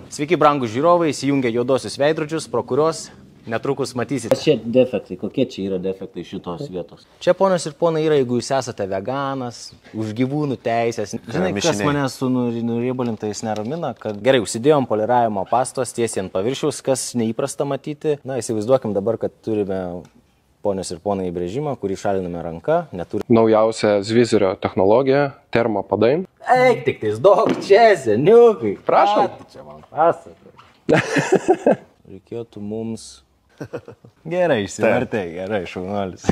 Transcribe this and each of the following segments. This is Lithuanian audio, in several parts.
Sveiki, brangūs žiūrovai, įsijungia juodosius veidrodžius, pro kuriuos netrukus matysite. Čia defektai, kokie čia yra defektai šitos vietos? Čia, ponios ir ponai, yra, jeigu jūs esate veganas, už gyvūnų teisės. Žinai, kas mane su nuriebalintais neramina, kad gerai, užsidėjom poliravimo pastos tiesiai ant paviršiaus, kas neįprasta matyti. Na, įsivaizduokim dabar, kad turime, ponios ir ponai, įbrėžimą, kurį šaliname ranka. Naujausia Zvizerio technologija - termopadai. Eik, tik tais daug čia, seniukai. Prašom. Čia man pasakoja. Reikėtų mums... Gerai, išsivertė, gerai, šaunuolis.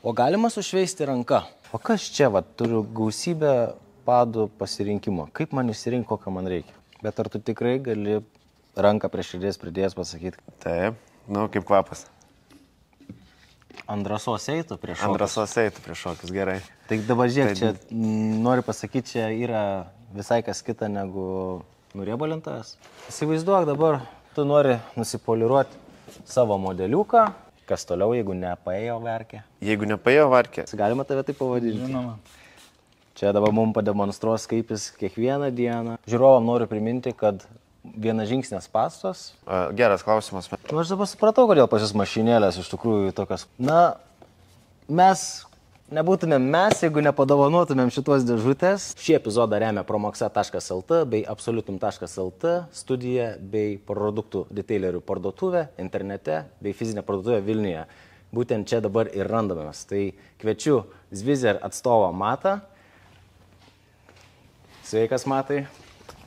O galima sušveisti ranką? O kas čia, va, turiu gausybę padų pasirinkimo. Kaip man išsirinkti, kokią man reikia? Bet ar tu tikrai gali ranką prie širdies pridėjęs pasakyti? Taip, kaip kvapas. Andrasos eitų prieš šokius. Andrasos eitų prieš šokius, gerai. Tai dabar žiūrėk, čia noriu pasakyti, čia yra visai kas kita negu nuriebalintas. Įsivaizduok dabar, tu nori nusipoliruoti savo modeliuką. Kas toliau, jeigu nepaėjo verkė? Jeigu nepaėjo verkė. Galima tave taip pavadinti? Žinoma. Čia dabar mums pademonstruos, kaip jis kiekvieną dieną. Žiūrovam noriu priminti, kad vienas žingsnės pastos. Geras klausimas. Aš dabar supratau, kodėl pas jūs mašinėlės iš tikrųjų tokios. Na, mes nebūtumėm mes, jeigu nepadovanotumėm šitos dėžutės. Šį epizodą remia promoxa.lt bei absolutum.lt studija bei produktų detailerių parduotuvė internete bei fizinė parduotuvė Vilniuje. Būtent čia dabar ir randamės. Tai kviečiu Zvizer atstovą Matą. Sveikas, Matai.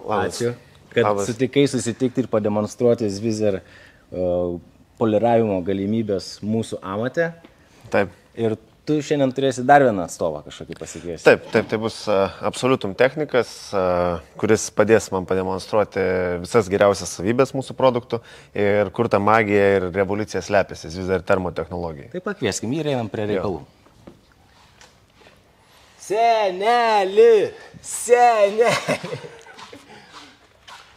Ačiū, kad sutikai susitikti ir pademonstruoti Zvizer poliravimo galimybės mūsų amate. Taip. Ir tu šiandien turėsi dar vieną atstovą kažkokį pasikviesti. Taip, tai bus Absolutum technikas, kuris padės man pademonstruoti visas geriausias savybės mūsų produktų ir kur ta magija ir revoliucija slepiasi Zvizer termotechnologijai. Tai pakvieskim jį ir einam prie reikalų. Seneli! Seneli!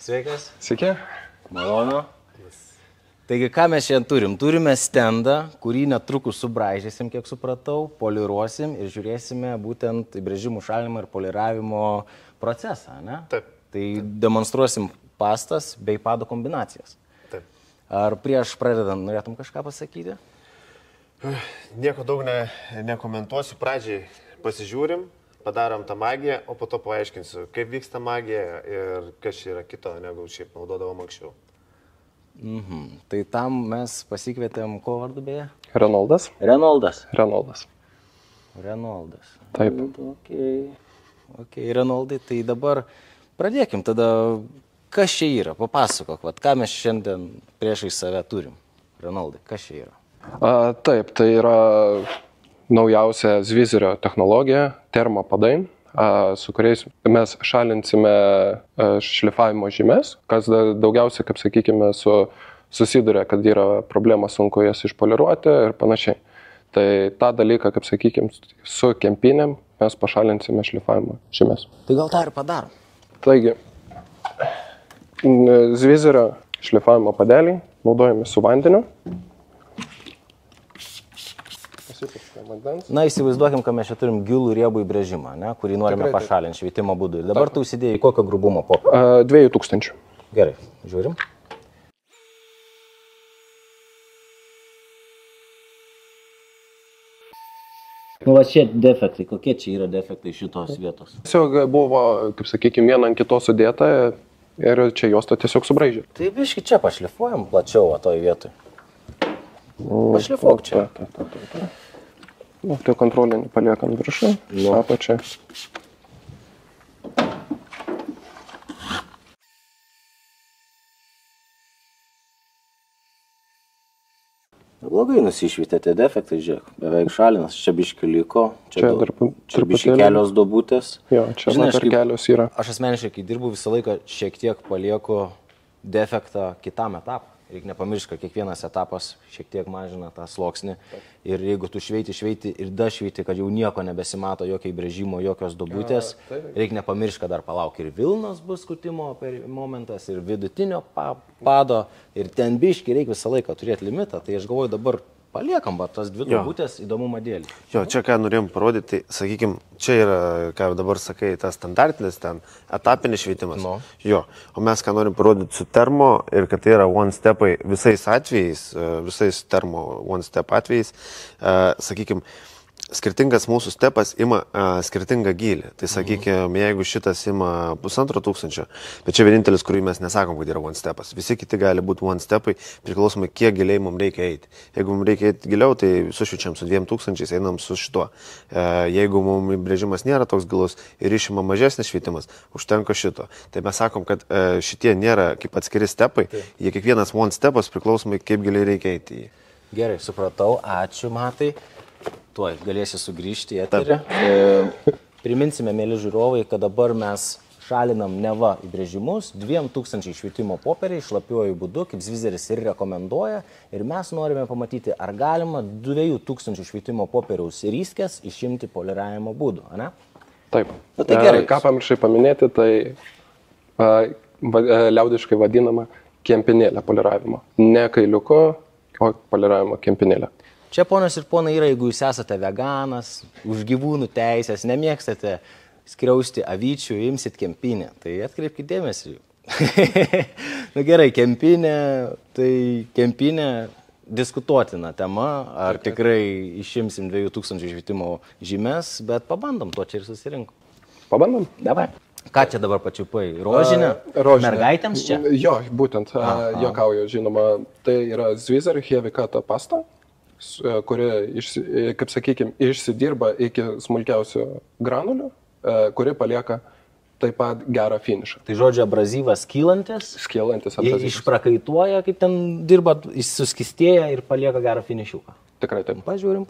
Sveikas. Sveiki. Malonu. Taigi, ką mes šiandien turim? Turime stendą, kurį netrukus subraižysim, kiek supratau, poliruosim ir žiūrėsime būtent įbrėžimų šalinimo ir poliravimo procesą, ne? Taip. Tai demonstruosim pastas bei padų kombinacijas. Taip. Ar prieš pradedant norėtum kažką pasakyti? Nieko daug nekomentuosiu. Pradžiai pasižiūrim, padarom tą magiją, o po to paaiškinsiu, kaip vyksta magija ir kas čia yra kito, negu šiaip naudodavom anksčiau. Tai tam mes pasikvietėm, ko vardu beje? Renoldas. Renoldas. Renoldas. Taip. Ok, Renoldai, tai dabar pradėkim tada, kas čia yra, papasakok, ką mes šiandien priešai save turim. Renoldai, kas čia yra? Taip, tai yra naujausia Zvizerio technologija - termopadai, su kuriais mes šalinsime šlifavimo žymes, kas daugiausiai, kaip sakykime, susiduria, kad yra problema, sunku jas išpoliruoti ir panašiai. Tai tą dalyką, kaip sakykime, su kempinėm mes pašalinsime šlifavimo žymes. Tai gal tą ir padarom? Taigi, Zvizerio šlifavimo padeliai naudojami su vandeniu. Na, įsivaizduokim, kad mes čia turim gilų riebų įbrėžimą, kurį norime pašalinti švietimo būdu. Ir dabar tu užsidėjai kokio grubumo popierių? 2000. Gerai, žiūrim. Nu, va čia defektai, kokie čia yra defektai šitos vietos? Tiesiog buvo, kaip sakykime, viena ant kitos sudėta ir čia juosta tiesiog subraižė. Tai biški čia pašlifuojam plačiau toj vietoj. Pašlifuok čia. Tai kontrolinį paliekam viršų, apačią. Blogai nusišvietė defektai, žiūrėk, beveik šalinas, čia biški liko, čia biški kelios duobutės. Jo, čia dar kelios yra. Aš asmeniškai, kai dirbu, visą laiką šiek tiek palieku defektą kitam etapui. Reikia nepamiršti, kad kiekvienas etapas šiek tiek mažina tą sluoksnį. Ir jeigu tu šveiti ir dašveiti, kad jau nieko nebesimato, jokio įbrėžimo, jokios duobutės, reikia nepamiršti, kad dar palauk ir Vilnos bus skutimo momentas, ir vidutinio pado, ir ten biški reikia visą laiką turėti limitą. Tai aš galvoju, dabar paliekam, va, tas dvi turbūt įdomumą dėlį. Jo, čia ką norėjom parodyti, sakykime, čia yra, ką dabar sakai, tas standartinis ten etapinis švietimas. No. Jo, o mes ką norim parodyti su termo ir kad tai yra one stepai visais atvejais, visais termo one step atvejais, sakykime, skirtingas mūsų stepas ima skirtingą gylį. Tai sakykime, jeigu šitas ima 1500, bet čia vienintelis, kurį mes nesakom, kad yra one stepas. Visi kiti gali būti one stepai, priklausomai, kiek giliai mums reikia eiti. Jeigu mums reikia eiti giliau, tai sušvičiam su 2000, einam su šituo. Jeigu mums brėžimas nėra toks gilus ir išima mažesnis švietimas, užtenka šito. Tai mes sakom, kad šitie nėra kaip atskiri stepai, jie kiekvienas one stepas priklausomai, kaip giliai reikia eiti į jį. Gerai, supratau, ačiū Matai. Tuoj galėsi sugrįžti į eterį. Priminsime, mėly žiūrovai, kad dabar mes šalinam neva įbrėžimus 2000 švietimo popieriai šlapiuoju būdu, kaip Zvizeris ir rekomenduoja. Ir mes norime pamatyti, ar galima 2000 švietimo popieriaus ryskės išimti poliravimo būdu, ne? Taip. Nu, tai gerai. Ką pamiršai paminėti, tai liaudiškai vadinama kempinėlė poliravimo. Ne kailiuko, o poliravimo kempinėlė. Čia, ponios ir ponai, yra, jeigu jūs esate veganas, už gyvūnų teisės, nemėgstate skriausti avyčių, imsit kempinę. Tai atkreipkite dėmesį. Na gerai, kempinė, tai kempinė diskutuotina tema, ar tikrai išimsim 2000 švietimo žymes, bet pabandom, to čia ir susirinkom. Pabandom? Davai. Ką čia dabar pačiupai? Rožinė? Rožinė. Mergaitėms čia? Jo, būtent, juokauju, žinoma, tai yra Zvizer Heavy Cut pasta, kuri, kaip sakykime, išsidirba iki smulkiausių granulių, kuri palieka taip pat gerą finišą. Tai žodžiu, abrazyvas kylantis, Skylantis abrazyvas. išprakaituoja, kaip ten dirba, jis suskistėja ir palieka gerą finišiuką. Tikrai taip. Pažiūrim.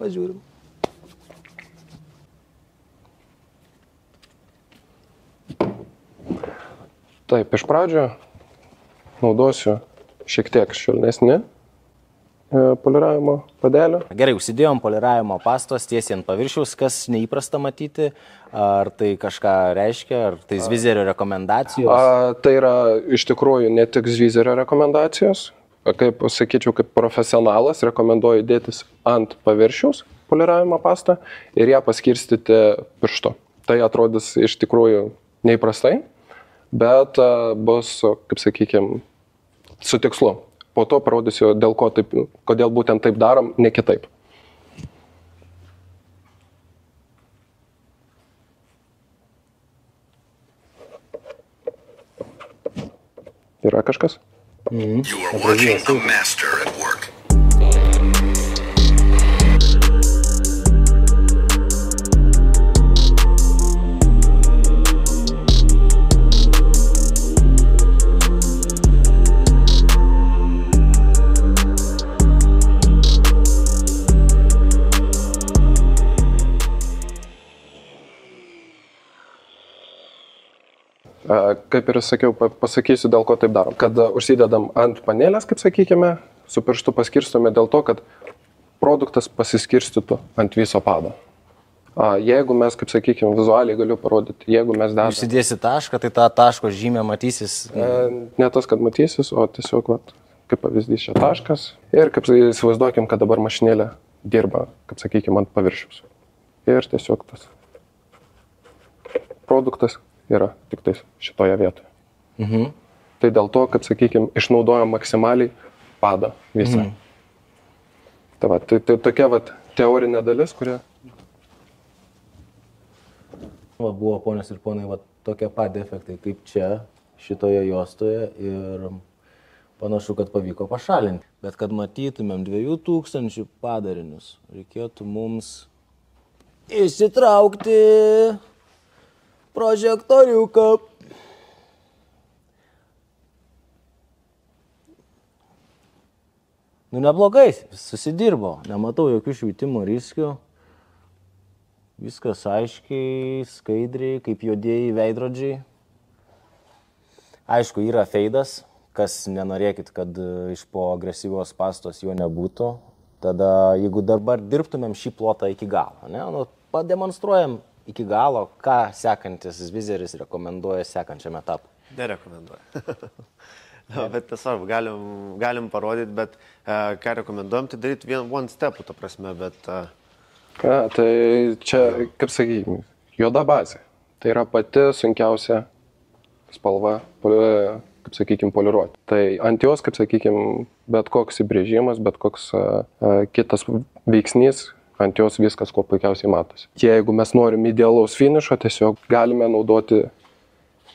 Taip, iš pradžio naudosiu šiek tiek švelnesnį poliravimo padelio. Gerai, užsidėjom poliravimo pastos tiesiai ant paviršiaus, kas neįprasta matyti, ar tai kažką reiškia, ar tai Zvizerio rekomendacijos? Tai yra iš tikrųjų ne tik Zvizerio rekomendacijos, kaip sakyčiau, kaip profesionalas rekomenduoju dėtis ant paviršiaus poliravimo pastą ir ją paskirstyti pirštu. Tai atrodys iš tikrųjų neįprastai, bet bus, kaip sakykime, su tikslu. Po to parodysiu, kodėl būtent taip darom, ne kitaip. Yra kažkas? You are working a master at work. Kaip ir sakiau, pasakysiu, dėl ko taip darom. Kad užsidedam ant panelės, kaip sakykime, su pirštu paskirstome dėl to, kad produktas pasiskirstytų ant viso pado. Jeigu mes, kaip sakykime, vizualiai galiu parodyti, jeigu mes dedame... Užsidėsi tašką, tai ta taško žymė matysis... Ne tas, kad matysis, o tiesiog, kaip pavyzdys, čia taškas. Ir kaip įsivaizduokim, kad dabar mašinėlė dirba, kaip sakykime, ant paviršiaus. Ir tiesiog tas produktas yra tik tais šitoje vietoje. Tai dėl to, kad, sakykime, išnaudojam maksimaliai padą visą. Tai tokia teorinė dalis, kuria... Buvo, ponios ir ponai, tokie pat defektai kaip čia, šitoje juostoje ir panašu, kad pavyko pašalinti. Bet kad matytumėm 2000 padarinius, reikėtų mums išsitraukti prožektoriuką. Nu, neblogai, susidirbo, nematau jokių švietimo riskių. Viskas aiškiai, skaidriai, kaip juodieji veidrodžiai. Aišku, yra feidas, kas nenorėkit, kad iš po agresyvios pastos jo nebūtų. Tada, jeigu dabar dirbtumėm šį plotą iki galo, pademonstruojam iki galo, ką sekantis Zvizeris rekomenduoja sekančiam etapui. Nerekomenduoja. Bet tiesiog galim parodyti, bet ką rekomenduojam, tai daryti one step, ta prasme, bet... Tai čia, kaip sakykime, juoda bazė. Tai yra pati sunkiausia spalva, kaip sakykime, poliruoti. Tai ant jos, kaip sakykime, bet koks įbrėžimas, bet koks kitas veiksnys, ant jos viskas kuo puikiausiai matosi. Jeigu mes norim idealaus finišo, tiesiog galime naudoti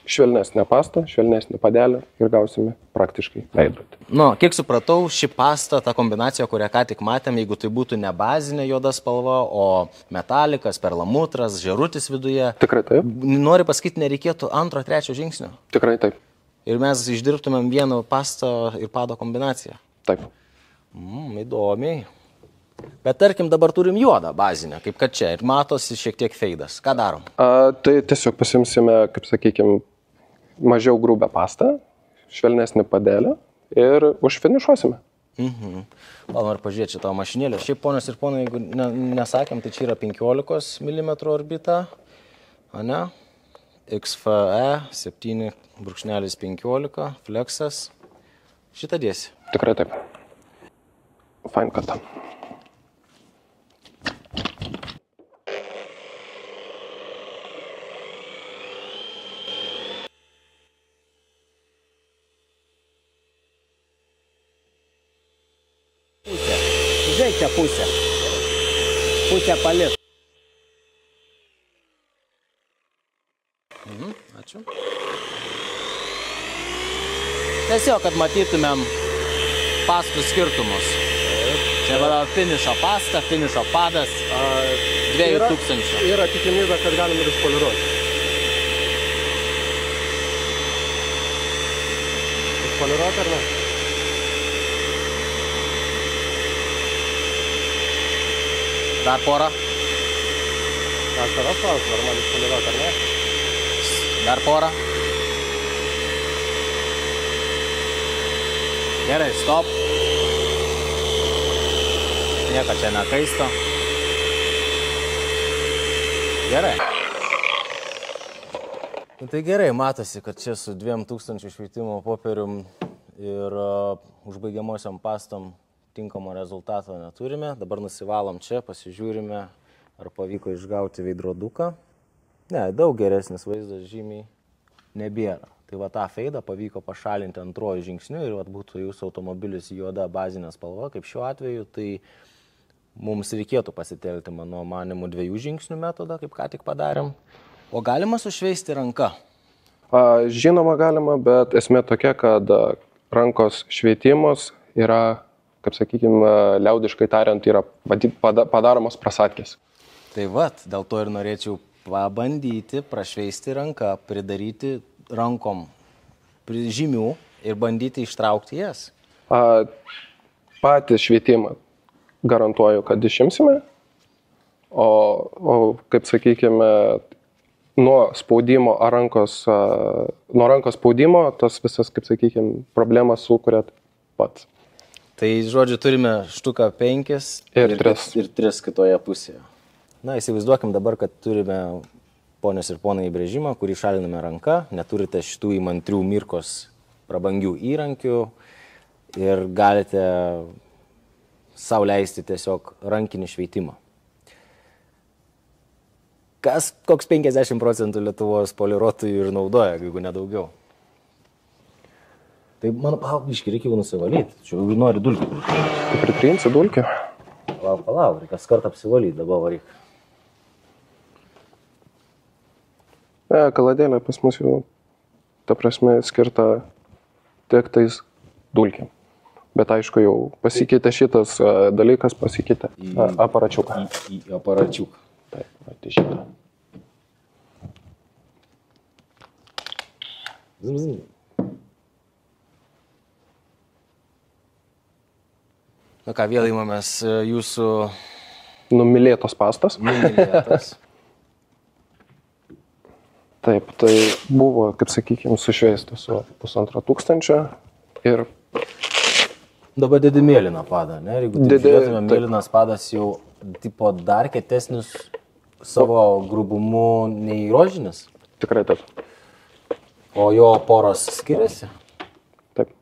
švelnesnę pastą, švelnesnį padelį ir gausime praktiškai veidrodį. Nu, kiek supratau, ši pasta, ta kombinacija, kurią ką tik matėm, jeigu tai būtų ne bazinė juoda spalva, o metalikas, perlamutras, žėrutis viduje. Tikrai taip. Nori pasakyti, nereikėtų antro, trečio žingsnio. Tikrai taip. Ir mes išdirbtumėm vieną pastą ir pado kombinaciją. Taip. Įdomiai. Bet tarkim, dabar turim juodą bazinę, kaip kad čia, ir matosi šiek tiek feidas. Ką darom? Tai tiesiog pasimsime, kaip sakykime, mažiau grubę pastą, švelnesnį padelį ir užfinišuosime. Gal noriu pažiūrėti šitą mašinėlę. Šiaip, ponios ir ponai, jeigu nesakėm, tai čia yra 15 mm orbita, ane? XFE 7,15, flexas. Šitą dėsi. Tikrai taip. Fine kata. Žiūrėk čia pusę. Pusę palik. Ačiū. Tiesiog, kad matytumėm pastų skirtumus. Čia yra finišo pasta, finišo padas 2000. Yra tikimybė, kad galim ir išpoliruoti. Išpoliruoti ar ne? Dar porą. Aš tavęs klausiu, ar man išpoliruoti ar ne? Dar porą. Gerai, stop. Nieko čia nekaisto. Gerai. Tai gerai, matosi, kad čia su 2000 švietimo popierium ir užbaigiamosiom pastom tinkamo rezultato neturime. Dabar nusivalom čia, pasižiūrime, ar pavyko išgauti veidroduką. Ne, daug geresnis vaizdas žymiai nebėra. Tai va tą feidą pavyko pašalinti antrojo žingsniu ir va būtų jūsų automobilis juoda bazinė spalva, kaip šiuo atveju, tai mums reikėtų pasitelkti, mano manimu, 2 žingsnių metodą, kaip ką tik padarėm. O galima sušveisti ranka? Žinoma galima, bet esmė tokia, kad rankos šveitimas yra, kaip sakykime, liaudiškai tariant, yra padaromos prasatkės. Tai vat, dėl to ir norėčiau pabandyti prašveisti ranką, pridaryti rankom žymių ir bandyti ištraukti jas. Patį švietimą garantuoju, kad išimsime, o kaip sakykime, nuo spaudimo ar nuo rankos spaudimo, tas visas, kaip sakykime, problemas sukuriat pats. Tai, žodžiu, turime štuką 5 ir 3 kitoje pusėje. Na, įsivaizduokim dabar, kad turime, ponios ir ponai, įbrėžimą, kurį šaliname ranka, neturite šitų įmantrių Mirkos prabangių įrankių ir galite sau leisti tiesiog rankinį šveitimą. Koks 50% Lietuvos poliruotojų ir naudoja, jeigu nedaugiau. Tai mano biškį reikia jau nusivalyti. Čia jau nori dulkį. Tai pritrinsi dulkį? Palauk, reikia kart apsivalyti, dabar varyk. Kaladėlė pas mus jau, ta prasme, skirta tiek tais dulkiam. Bet aišku, jau pasikeitė šitas dalykas, pasikeitė aparačiuką. Į aparačiuką. Taip, tai šitą. Zim. Na ką, vėl įmamės jūsų... Numylėtos pastas. Numylėtos. Taip, tai buvo, kaip sakykime, sušveista su 1500 ir... Dabar dedi mėlyną padą, ne? Jeigu taip žiūrėtume, mėlynas padas jau tipo dar kietesnis savo grubumu nei rožinis. Tikrai taip. O jo poros skiriasi? Taip.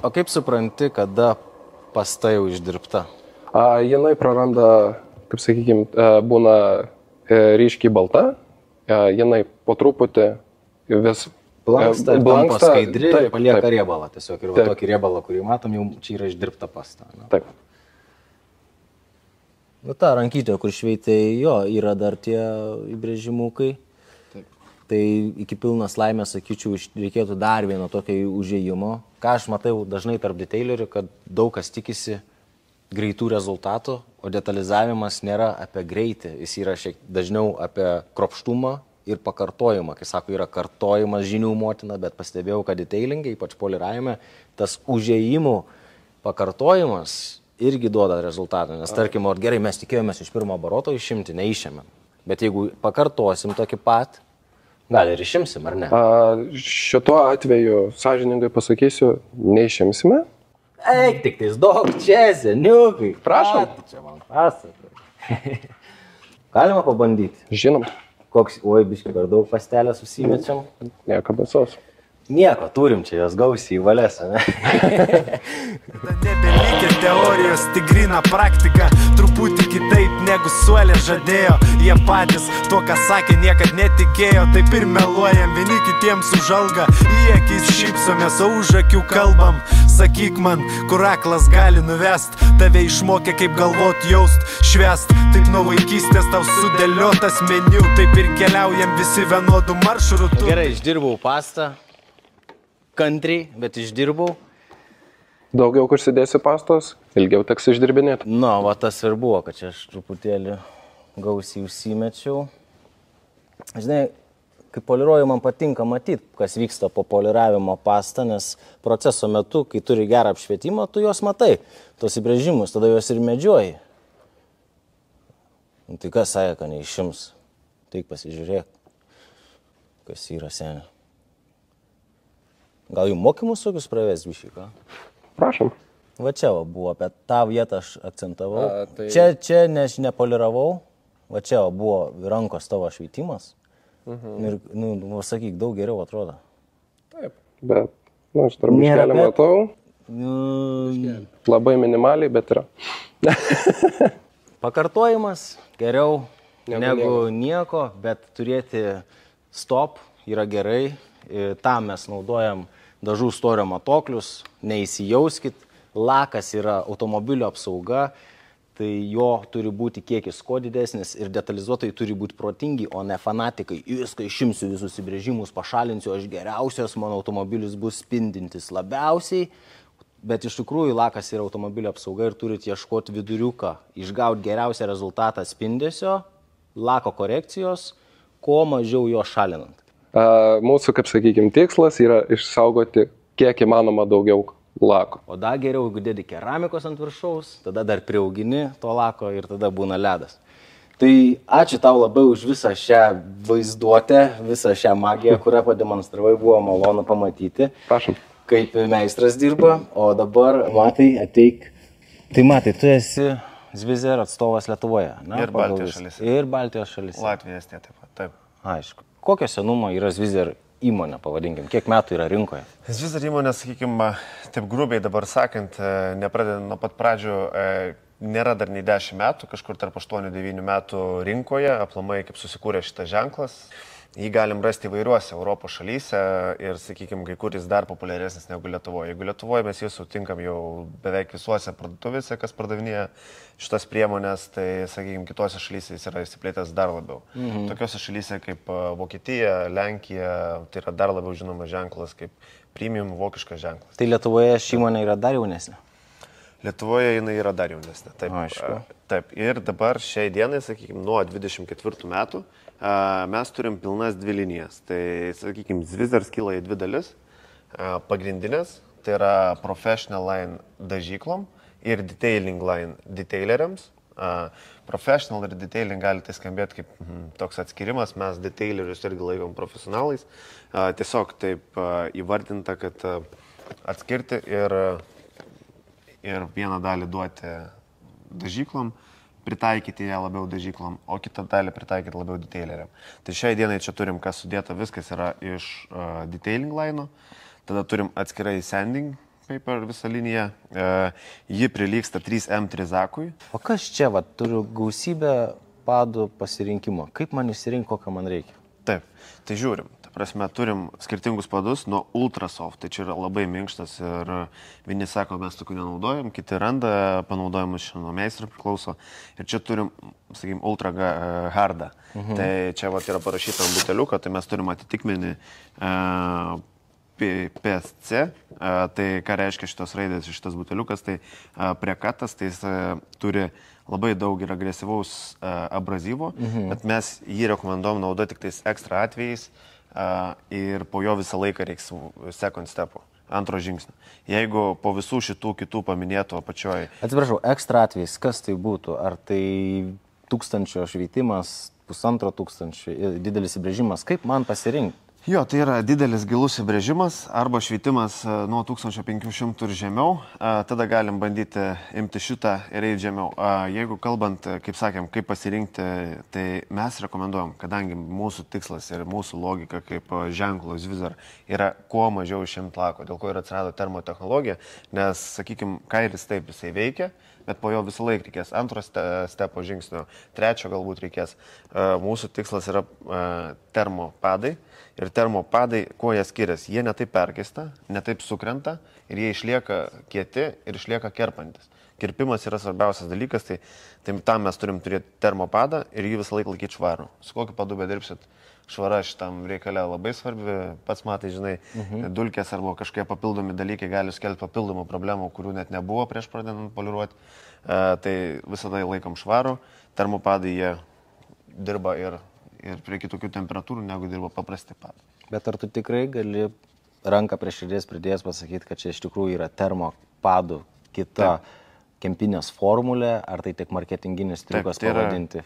O kaip supranti, kada pasta jau išdirbta? Jinai praranda, kaip sakykime, būna ryškiai balta, jinai po truputį vis Blanksta, tampa skaidri, taip, palieka taip. riebalą tiesiog. Ir va tokį riebalą, kurį matom, jau čia yra išdirbta pasta. Na. Taip. Nu, ta rankytė, kur šveitai, jo, yra dar tie įbrėžimukai. Tai iki pilnas laimės, sakyčiau, reikėtų dar vieno tokio užėjimo. Ką aš matau dažnai tarp detailerių, kad daug kas tikisi greitų rezultatų, o detalizavimas nėra apie greitį, jis yra šiek dažniau apie kruopštumą ir pakartojimą. Kai sako, yra kartojimas žinių motina, bet pastebėjau, kad detailingai, ypač poliravime, tas užėjimų pakartojimas irgi duoda rezultatą. Nes tarkim, gerai, mes tikėjomės iš pirmo baroto išimti, neišėmėm. Bet jeigu pakartosim tokį pat, gal ir išimsim, ar ne? Šituo atveju, sąžiningai pasakysiu, neišimsime. Eik, tik tais daug čia, seniukai. Prašom. Ką tu čia man pasakoji? Galima pabandyti. Žinom, Koks, oi, biškai per daug pastelę susimečiam. nieko baisaus. Nieko, turim čia jos gausiai į valės, ne? Nebelikia teorijos, tik grina praktika. Truputį kitaip negu suolė žadėjo. Jie patys to, ką sakė, niekad netikėjo. Taip ir meluojam, vieni kitiems už algą. Į akis šypsomės, o už akių kalbam. Sakyk man, kur aklas gali nuvest. Tave išmokė, kaip galvot, jaust, švest. Taip nuo vaikystės tau sudėliotas meniu. Taip ir keliaujam visi vienodų maršrutų. Gerai, išdirbau pastą. Kantriai, bet išdirbau. Daugiau kur sėdėsi pastos, ilgiau teks išdirbinėti. Na, va tas ir buvo, kad čia aš truputėlį gausiai užsimečiau. Žinai, kai poliruoju, man patinka matyti, kas vyksta po poliravimo pastą, nes proceso metu, kai turi gerą apšvietimą, tu juos matai, tos įbrėžimus, tada juos ir medžioji. Nu, tai kas sąja, kad neišims? Taik pasižiūrėk, kas yra seniai. Gal jų mokymus tokius pravės biškai, ką? Prašom. Va čia va buvo, apie tą vietą aš akcentavau. Tai- Čia nepoliravau, va čia va buvo rankos tavo šveitimas. Ir, nu, sakyk, daug geriau atrodo. Taip, bet, aš dar Nėra biškelį bet. matau, Nu, labai minimaliai, bet yra. pakartojimas geriau Negu negu nieko, bet turėti stop yra gerai. Tam mes naudojam dažų storio matoklius, neįsijauskit. Lakas yra automobilio apsauga, tai jo turi būti kiekis kuo didesnis ir detalizuotojai turi būti protingi, o ne fanatikai. Viską išimsiu, visus įbrėžimus pašalinsiu, aš geriausias, mano automobilis bus spindintis labiausiai. Bet iš tikrųjų lakas yra automobilio apsauga ir turit ieškoti viduriuką, išgauti geriausią rezultatą spindesio, lako korekcijos, kuo mažiau jo šalinant. Mūsų, kaip sakykime, tikslas yra išsaugoti kiek įmanoma daugiau lako. O dar geriau, jeigu dedi keramikos ant viršaus, tada dar prieaugini to lako ir tada būna ledas. Tai ačiū tau labai už visą šią vaizduotę, visą šią magiją, kurią pademonstravai, buvo malonu pamatyti, Prašom. kaip meistras dirba. O dabar, Matai, ateik. Tai Matai, tu esi Zvizer atstovas Lietuvoje, ne? Ir Baltijos šalyse. Ir Baltijos šalyse. Latvija, Estija taip pat. Taip. Aišku. Kokio senumo yra Zvizer įmonė, pavadinkim? Kiek metų yra rinkoje? Vis dar įmonė, sakykime, taip grubiai dabar sakant, nepradedant nuo pat pradžių, nėra dar nei 10 metų, kažkur tarp 8-9 metų rinkoje, aplamai kaip susikūrė šitas ženklas. Jį galim rasti įvairiuose Europos šalyse ir, sakykime, kai kuris dar populiaresnis negu Lietuvoje. Jeigu Lietuvoje mes jį sutinkam jau beveik visuose parduotuvėse, kas pardavinėja šitas priemonės, tai, sakykime, kitose šalyse jis yra įsiplėtęs dar labiau. Tokiose šalyse kaip Vokietija, Lenkija, tai yra dar labiau žinomas ženklas kaip premium vokiškas ženklas. Tai Lietuvoje ši įmonė yra dar jaunesnė. Lietuvoje jinai yra dar jaunesnė. Taip, Aišku. taip. Ir dabar šiai dienai, sakykime, nuo 24 metų mes turim pilnas dvi linijas. Tai, sakykime, Zvizer skyla į dvi dalis. Pagrindinės, tai yra professional line dažyklom ir detailing line detaileriams. Professional ir detailing gali tai skambėti kaip toks atskirimas, mes detailerius irgi laikom profesionalais. Tiesiog taip įvardinta, kad atskirti ir vieną dalį duoti dažyklom, pritaikyti ją labiau dažyklom, o kitą dalį pritaikyti labiau detaileriam. Tai šiai dienai čia turim, kas sudėta, viskas yra iš detailing line, tada turim atskirai sanding paper visą liniją, ji prilygsta 3M trizakui. O kas čia, va, turiu gausybę padų pasirinkimo. Kaip man išsirinkti, kokią man reikia? Taip, tai žiūrim. Prasme, turim skirtingus padus nuo Ultrasoft, tai čia yra labai minkštas ir vieni sako, mes tokių nenaudojam, kiti randa, panaudojimus čia nuo meistro priklauso. Ir čia turim, sakykim, Ultra Hardą. Tai čia vat, yra parašyta ant buteliuko, tai mes turim atitikmenį PSC, tai ką reiškia šitos raidės, šitas buteliukas, tai priekatas, tai jis turi labai daug ir agresyvaus abrazyvo, bet mes jį rekomenduojam naudoti tik tais ekstra atvejais, ir po jo visą laiką reiks second stepo, antro žingsnio. Jeigu po visų šitų kitų paminėtų apačioje... Atsiprašau, ekstra atvejais, kas tai būtų? Ar tai 1000 šveitimas, 1500, didelis įbrėžimas? Kaip man pasirinkti? Jo, tai yra didelis gilus įbrėžimas arba šveitimas nuo 1500 ir žemiau, tada galim bandyti imti šitą ir eiti žemiau. Jeigu kalbant, kaip sakėm, kaip pasirinkti, tai mes rekomenduojam, kadangi mūsų tikslas ir mūsų logika kaip ženklo Zvizar yra kuo mažiau išimti lako, dėl ko ir atsirado termotechnologija, nes, sakykime, kailis taip jisai veikia, bet po jo visą laiką reikės antro stepo žingsnio, trečio galbūt reikės. Mūsų tikslas yra termopadai. Ir termopadai, kuo jie skiriasi? Jie netaip perkaista, netaip sukrenta ir jie išlieka kieti ir išlieka kerpantis. Kirpimas yra svarbiausias dalykas, tai tam mes turim turėti termopadą ir jį visą laiką laikyti švarų. Su kokiu padu bedirbsit, švara šitam reikale labai svarbi, pats matai, žinai, dulkės arba kažkokie papildomi dalykai gali skelti papildomų problemų, kurių net nebuvo prieš pradedant poliruoti. Tai visada laikom švarų, termopadai jie dirba ir prie kitokių temperatūrų, negu dirba paprasti padai. Bet ar tu tikrai gali ranką prie širdies pridėjęs pasakyti, kad čia iš tikrųjų yra termopadų kita kempinės formulė, ar tai tik marketinginis triukas pavadinti?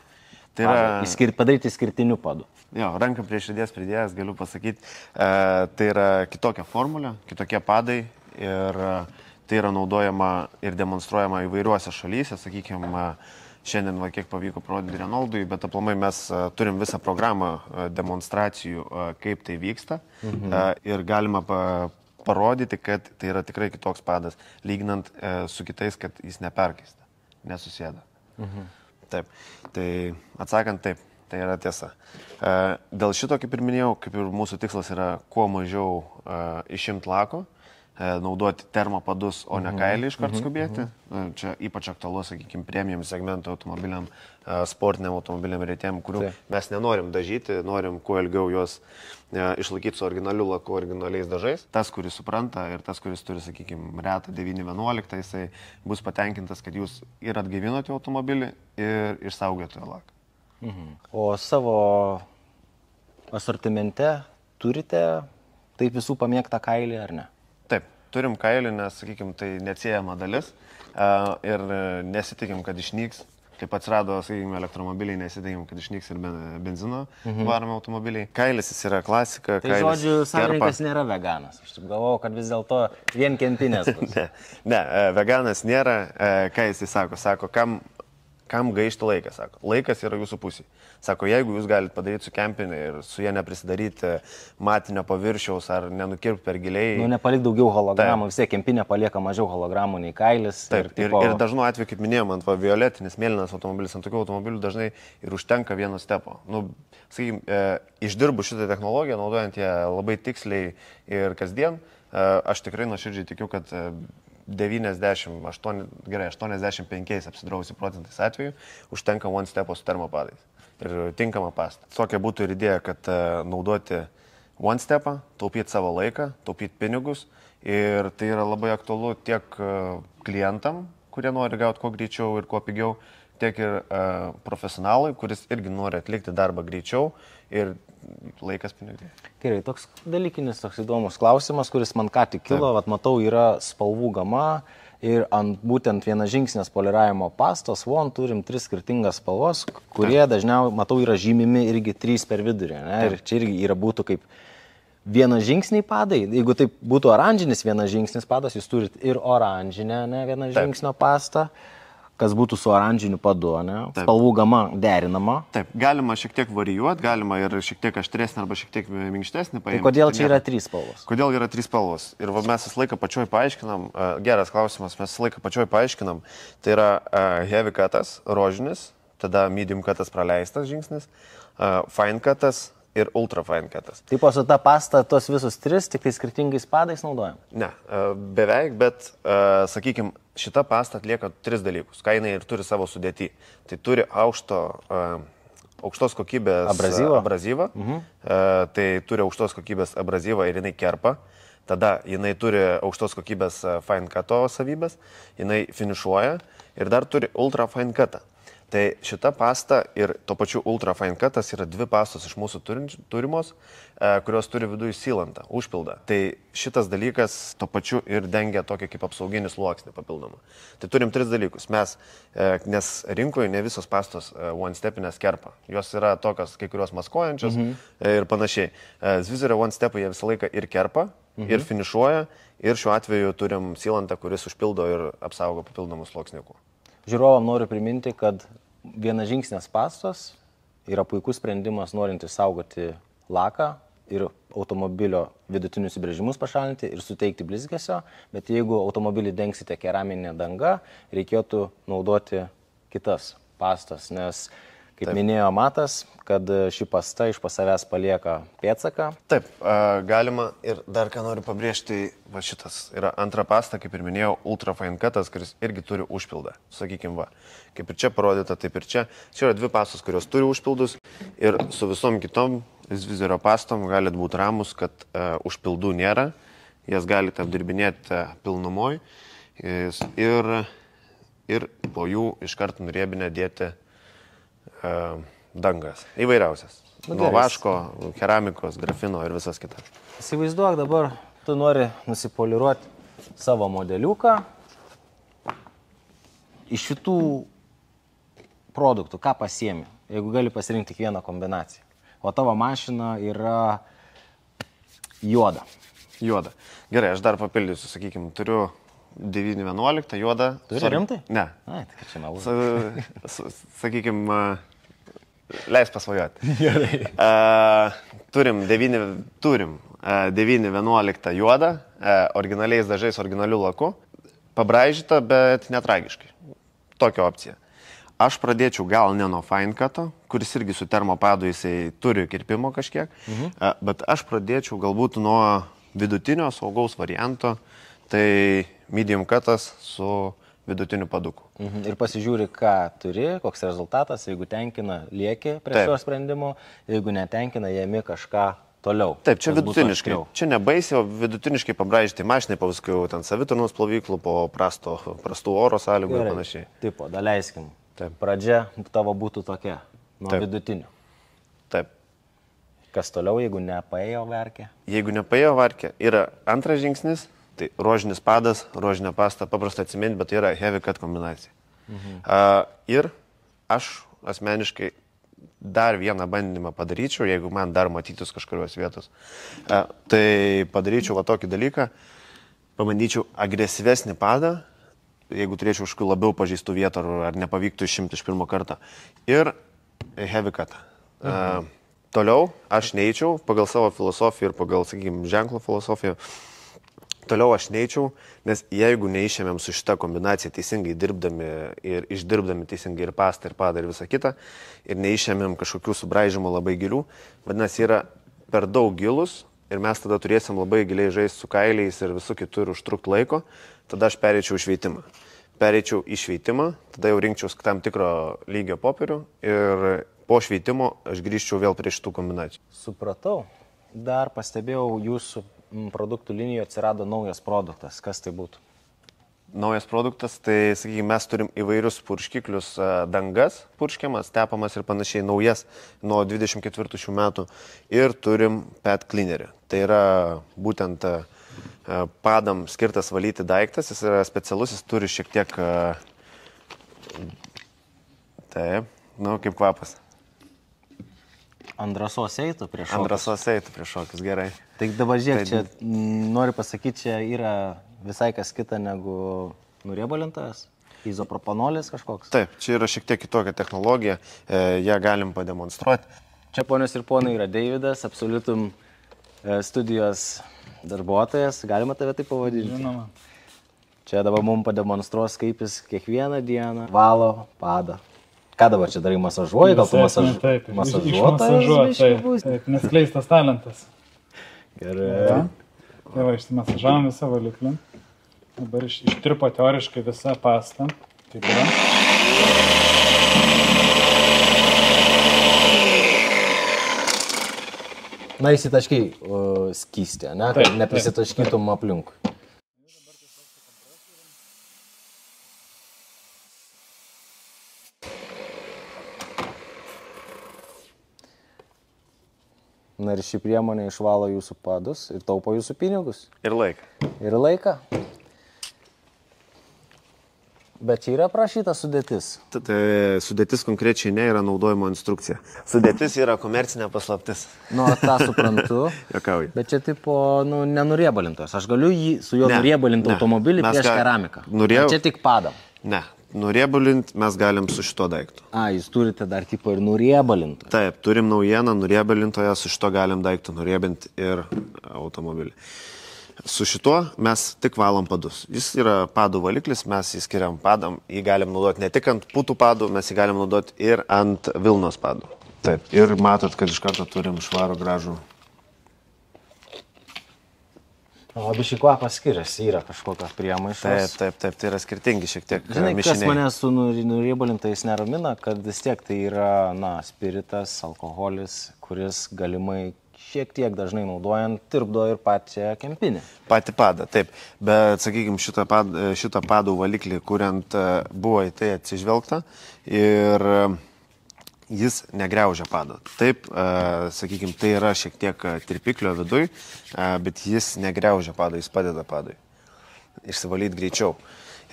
Tai yra... Padaryti skirtinių padų. Jo, ranką prie širdies pridėjęs galiu pasakyti, tai yra kitokia formulė, kitokie padai ir tai yra naudojama ir demonstruojama įvairiuose šalyse, sakykime, šiandien, kiek pavyko parodyti Renoldui, bet aplamai mes turim visą programą demonstracijų, kaip tai vyksta ir galima parodyti, kad tai yra tikrai kitoks padas, lyginant su kitais, kad jis neperkaista, nesusėda. Taip, tai atsakant taip, tai yra tiesa. Dėl šito, kaip ir minėjau, kaip ir mūsų tikslas yra kuo mažiau išimti lako, naudoti termopadus, o ne kailį iškart skubėti. Čia ypač aktualu, sakykime, premium segmento automobiliam, sportiniam automobiliam retiem, kurių mes nenorim dažyti, norim kuo ilgiau juos išlaikyti su originaliu laku, originaliais dažais. Tas, kuris supranta ir tas, kuris turi, sakykime, retą 911, jisai bus patenkintas, kad jūs ir atgaivinote automobilį ir išsaugote jo laką. O savo asortimente turite taip visų pamėgtą kailį ar ne? Taip, turim kailį, nes, sakykime, tai neatsiejama dalis ir nesitikim, kad išnyks. Kaip atsirado, sakykime, elektromobiliai, nesitikim, kad išnyks ir benzino varomi automobiliai. Kailis jis yra klasika. Tai žodžiu, savininkas nėra veganas. Aš taip galvojau, kad vis dėlto vien kempinės bus. Ne, veganas nėra. Ką jis sako? Sako, kam gaišti laiką, sako. Laikas yra jūsų pusėje. Sako, jeigu jūs galite padaryti su kempinė ir su jie neprisidaryti matinio paviršiaus ar nenukirpti per giliai. Nu, nepalik daugiau hologramų, vis tiek kempinė palieka mažiau hologramų nei kailis. Taip, ir dažnu atveju, kaip minėjom, ant violetinis, mėlynas automobilis, ant tokių automobilių dažnai ir užtenka vieno stepo. Nu, sakykime, išdirbu šitą technologiją, naudojant ją labai tiksliai ir kasdien, aš tikrai nuoširdžiai tikiu, kad 85 apsidrausi procentais atveju užtenka one stepo su termopadais ir tinkama pasta. Tokia būtų ir idėja, kad naudoti one stepą, taupyti savo laiką, taupyti pinigus ir tai yra labai aktualu tiek klientam, kurie nori gauti kuo greičiau ir kuo pigiau, tiek ir profesionalui, kuris irgi nori atlikti darbą greičiau ir laikas pinigai. Gerai, toks dalykinis, toks įdomus klausimas, kuris man ką tik kilo, vat, matau, yra spalvų gama Ir ant būtent viena žingsnės poliravimo pastos von turim 3 skirtingas spalvos, kurie dažniausiai, matau, yra žymimi irgi 3 per vidurį. Ne? Ir čia irgi yra būtų kaip viena žingsniai padai. Jeigu tai būtų oranžinis vienas žingsnis padas, jūs turit ir oranžinę, ne, vieną žingsnio pastą, kas būtų su oranžiniu padu, ne? Spalvų gama derinama. Taip, galima šiek tiek varijuoti, galima ir šiek tiek aštresnį arba šiek tiek minkštesnį paimti. Tai kodėl čia yra 3 spalvos? Kodėl yra 3 spalvos? Ir mes visą laiką pačioj paaiškinam, geras klausimas, mes visą laiką pačioj paaiškinam, tai yra heavy cutas, rožinis, tada medium cutas praleistas žingsnis, fine cutas ir ultra fine cutas. Taip, o su ta pasta tos visus 3 tik tai skirtingais padais naudojam? Ne, beveik, bet, sakykime, šita pasta atlieka 3 dalykus, ką jinai ir turi savo sudėtį. Tai turi aukštos kokybės abrazyvą, tai turi aukštos kokybės abrazyvą ir jinai kerpa. Tada jinai turi aukštos kokybės fine cuto savybės, jinai finišuoja ir dar turi ultra fine cutą. Tai šita pasta ir to pačiu ultra fine cutas yra 2 pastos iš mūsų turimos, kurios turi viduje sealantą, užpildą. Tai šitas dalykas to pačiu ir dengia tokį kaip apsauginį sluoksnį papildomą. Tai turim 3 dalykus. Mes, nes rinkoje ne visos pastos one-stepinės kerpa. Jos yra tokios, kai kurios maskuojančios ir panašiai. Zvizerio one-stepai jie visą laiką ir kerpa, ir finišuoja, ir šiuo atveju turim sealantą, kuris užpildo ir apsaugo papildomų sluoksniukų. Žiūrovam noriu priminti, kad viena žingsnės pastos yra puikus sprendimas norint išsaugoti laką ir automobilio vidutinius įbrėžimus pašalinti ir suteikti blizgesio, bet jeigu automobilį dengsite keraminė danga, reikėtų naudoti kitas pastas, nes, kaip minėjo Matas, kad ši pasta iš savęs palieka pėdsaką. Taip, galima ir dar ką noriu pabrėžti, va šitas yra antra pasta, kaip ir minėjau, ultra fine cutas, kuris irgi turi užpildą. Sakykime, va, kaip ir čia parodyta, taip ir čia. Čia yra 2 pastos, kurios turi užpildus ir su visom kitom Zvizerio pastom galite būti ramus, kad užpildų nėra. Jas galite apdirbinėti pilnumoj ir po jų iškart nuriebinę dėti dangas. Įvairiausias. Nuo vaško, keramikos, grafino ir visas kitas. Įsivaizduok dabar, tu nori nusipoliruoti savo modeliuką. Iš šitų produktų, ką pasiemi, jeigu gali pasirinkti tik vieną kombinaciją. O tavo mašina yra juoda. Juoda. Gerai, aš dar papildysiu, sakykime, turiu 911 juodą. Turi rimtai? Ne. Ai, tai čia meluoju. Sakykime, leis pasvajoti. Gerai. Turim 911 juodą, originaliais dažais, originaliu laku, pabraižyta, bet netragiškai. Tokia opcija. Aš pradėčiau gal ne nuo fine cuto, kuris irgi su termopadu jisai turi kirpimo kažkiek, bet aš pradėčiau galbūt nuo vidutinio saugaus varianto, tai medium cutas su vidutiniu paduku. Ir pasižiūri, ką turi, koks rezultatas, jeigu tenkina, lieki prie šio sprendimo, jeigu netenkina, jėmi kažką toliau. Taip, čia vidutiniškai. Čia nebaisiai, o vidutiniškai pabraižyti mašinai, paskui ten savitarnos plovyklų, po prastų oro sąlygų ir panašiai. Taip, daleiskim. Pradžia tavo būtų tokia, nuo vidutinių. Taip. Kas toliau, jeigu nepaėjo verkė? Jeigu nepaėjo verkė, yra antras žingsnis, tai rožinis padas, rožinė pasta, paprasta atsiminti, bet tai yra heavy cut kombinacija. Ir aš asmeniškai dar vieną bandymą padaryčiau, jeigu man dar matytus kažkurios vietos. Tai padaryčiau va tokį dalyką, pabandyčiau agresyvesnį padą, jeigu turėčiau kažkokių labiau pažįstų vietų ar nepavyktų išimti iš pirmo karto. Ir heavy cut. Toliau aš neičiau pagal savo filosofiją ir pagal, sakykime, ženklo filosofiją. Toliau aš neičiau, nes jeigu neišėmėm su šitą kombinaciją teisingai dirbdami ir išdirbdami teisingai ir pastą, ir padą, ir visą kitą, ir neišėmėm kažkokių subraižymų labai gilių, vadinasi, yra per daug gilus ir mes tada turėsim labai giliai žaisti su kailiais ir visų kitų ir užtrukti laiko, tada aš pereičiau šveitimą. Pereičiau į šveitimą, tada jau rinkčiau tam tikro lygio popierių ir po šveitimo aš grįžčiau vėl prie šitų kombinacijų. Supratau. Dar pastebėjau, jūsų produktų linijoje atsirado naujas produktas. Kas tai būtų? Naujas produktas, tai, sakykime, mes turim įvairius purškiklius, dangas purškiamas, tepamas ir panašiai, naujas nuo 24 šių metų ir turim pet cleanerį. Tai yra būtent padam skirtas valyti daiktas, jis yra specialus, jis turi šiek tiek, taip, nu, kaip kvapas. Andrasos eitų prieš šokius. Andrasos eitų prieš šokius, gerai. Tai dabar žiūrėk, čia noriu pasakyti, čia yra visai kas kita negu nuriebalintas, izopropanolis kažkoks. Taip, čia yra šiek tiek kitokia technologija, ją galim pademonstruoti. Čia, ponios ir ponai, yra Deividas, Absoliutum studijos darbuotojas, galima tave taip pavadinti? Žinoma. Čia dabar mums pademonstruos, kaip jis kiekvieną dieną valo padą. Ką dabar čia darai, masažuoji, gal tu masažuotojas? Taip, neskleistas talentas. Gerai. Tai va, išsimasažavom visą valiklį. Dabar ištirpo teoriškai visą pastą. Kaip yra. Na, įsitaškai skystė, ne? Kad neprisitaškytum aplinkui. Na ir ši priemonė išvalo jūsų padus ir taupo jūsų pinigus. Ir laiką. Ir laiką. Bet čia yra aprašyta sudėtis. Sudėtis konkrečiai ne yra naudojimo instrukcija. Sudėtis yra komercinė paslaptis. Nu, tą suprantu. Jokauju. Bet čia tipo, nu, nenuriebalintos. Aš galiu su juo nuriebalinti automobilį prieš keramiką. Čia tik padam. Ne. Nuriebalinti mes galim su šito daiktu. Jūs turite dar tipo ir nuriebalintoją. Taip, turim naujieną nuriebalintoją, su šito galim daiktų nuriebinti ir automobilį. Su šituo mes tik valom padus. Jis yra padų valiklis, mes jį skiriam padam, jį galim naudoti ne tik ant putų padų, mes jį galim naudoti ir ant Vilnos padų. Taip, ir matot, kad iš karto turim švarų gražų. Labai šį kvapą skiriasi, yra kažkokios priemaišos. Taip, tai yra skirtingi šiek tiek mišiniai. Žinai, mišiniai. kas mane su nuriebalintais neramina, kad vis tiek tai yra, spiritas, alkoholis, kuris galimai šiek tiek dažnai naudojant tirpdo ir pačią kempinę. Pati padą, taip. Bet, sakykime, šitą padų valiklį, kuriant buvo į tai atsižvelgta ir jis negriaužia pado. Taip, sakykime, tai yra šiek tiek tirpiklio viduj, bet jis negriaužia pado, jis padeda padui išsivalyti greičiau.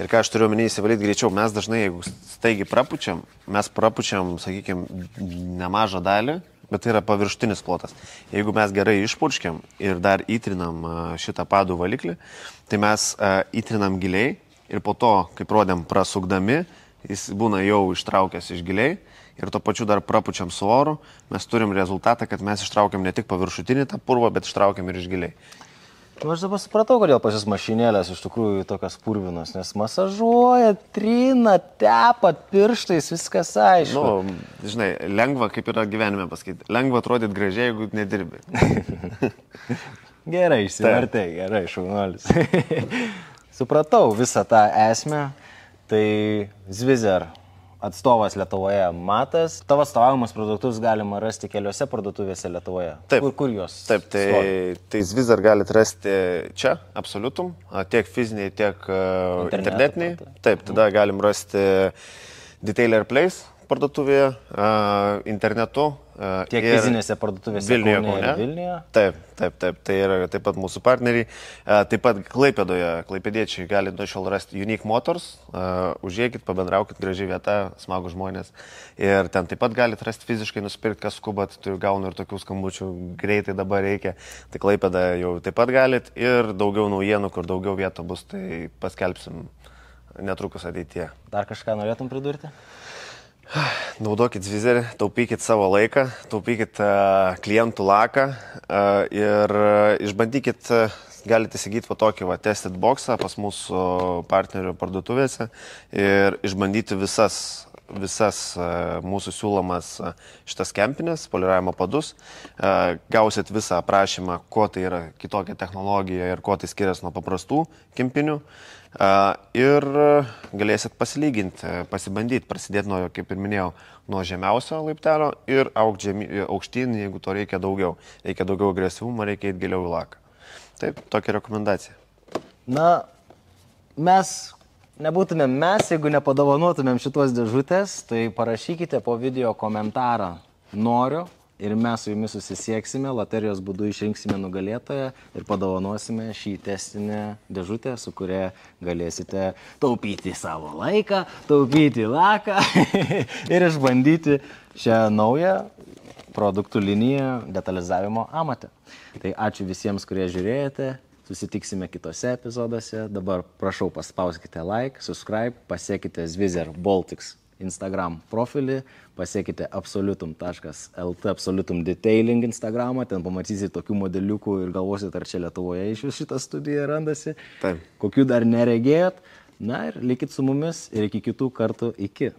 Ir ką aš turiu omeny išsivalyti greičiau, mes dažnai, jeigu staigiai prapučiam, mes prapučiam, sakykime, nemažą dalį, bet tai yra paviršutinis plotas. Jeigu mes gerai išpurškiam ir dar įtrinam šitą padų valiklį, tai mes įtrinam giliai ir po to, kaip rodėm, prasukdami, jis būna jau ištraukęs iš giliai. Ir to pačiu dar prapučiam su oru, mes turim rezultatą, kad mes ištraukiam ne tik paviršutinį tą purvą, bet ištraukiam ir iš giliai. Aš dabar supratau, kodėl pas jūs mašinėlės iš tikrųjų tokios purvinos, nes masažuoja, trina, tepa pirštais, viskas aišku. Nu, žinai, lengva, kaip yra gyvenime pasakyti, lengva atrodyti gražiai, jeigu nedirbi. Gerai, išsivertė, gerai, šaunuolis. Supratau visą tą esmę, tai Zvizer atstovas Lietuvoje Matas. Tavo atstovavimus produktus galima rasti keliose parduotuvėse Lietuvoje. Taip. Kur jos? Taip, tai Zvizer galite rasti čia, Absoliutum, tiek fiziniai, tiek internetiniai. Taip, tada galim rasti Detailer Place parduotuvėje, internetu. Tiek fizinėse parduotuvėse Vilniuje. Taip, tai yra taip pat mūsų partneriai. Taip pat Klaipėdoje, klaipėdiečiai gali nuo šiol rasti Unique Motors. Užėjkit, pabendraukit, graži vieta, smagų žmonės. Ir ten taip pat galite rasti fiziškai, nusipirkti, kas skubat, gaunu ir tokių skambučių, greitai dabar reikia. Tai Klaipėda jau taip pat galit ir daugiau naujienų, kur daugiau vietų bus, tai paskelbsim netrukus ateityje. Dar kažką norėtum pridurti? Naudokit Zvizerį, taupykit savo laiką, taupykit klientų laką ir išbandykit, galite įsigyti va tokį tested boxą pas mūsų partnerių parduotuvėse ir išbandyti visas mūsų siūlomas šitas kempinės, poliravimo padus. Gausit visą aprašymą, kuo tai yra kitokia technologija ir kuo tai skiriasi nuo paprastų kempinių. Ir galėsit pasilyginti, pasibandyti, prasidėti nuo, kaip ir minėjau, nuo žemiausio laiptelio ir aukštyn, jeigu to reikia daugiau. Reikia daugiau agresyvumo, reikia eiti giliau į laką. Taip, tokia rekomendacija. Na, nebūtumėm mes, jeigu nepadovanotumėm šitos dėžutės, tai parašykite po video komentarą noriu ir mes su jumis susisieksime, loterijos būdu išrinksime nugalėtoją ir padovanosime šį testinę dėžutę, su kuria galėsite taupyti savo laiką, taupyti laką ir išbandyti šią naują produktų liniją detalizavimo amate. Tai ačiū visiems, kurie žiūrėjote. Susitiksime kitose epizoduose. Dabar prašau paspauskite like, subscribe, pasiekite Zvizer Baltics Instagram profilį, pasiekite absolutum.lt, absolutum detailing Instagramą, ten pamatysite tokių modeliukų ir galvosit, ar čia Lietuvoje iš vis šitą studiją randasi. Taip. Kokių dar neregėjot. Na ir likit su mumis ir iki kitų kartų. Iki.